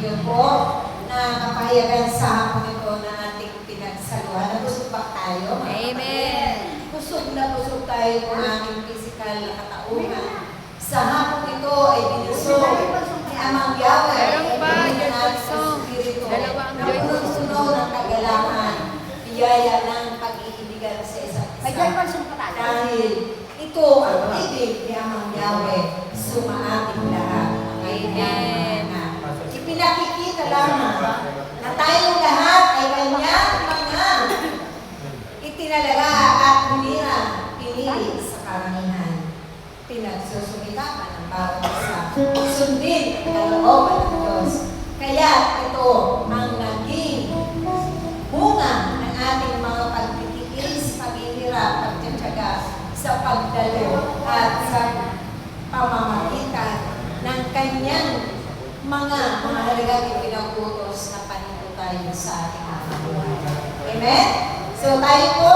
ninyo po na kapahayagan sa hapon ito na ating pinagsaluhan. Nabusog ba tayo? Amen. Busog na busog tayo kung aking physical na katauhan. Sa hapon ito ay binusog ni Amang Yahweh. Meron pa, Ay yung natin sa song. Espiritu. Dalawa ang joy Napunusuno ng kagalahan, biyaya ng pag-iibigan sa isa't isa. Dahil ito ang ibig ni Amang Yahweh, sumaating lahat. Amen. Ipinakikita lamang na tayong lahat ay kanyang mga itinalaga at pinili sa karamihan. Pinagsusumikapan ng bawat isa. Sundin ang kalooban ng Diyos. Kaya ito ang naging bunga ng ating mga pagtitiis, paghihirap, pagtitiyaga sa pagdalo at sa pamamagitan ng kanyang mga halagang ipinagutos na panunod tayo sa ating mga buhay. Amen? So tayo po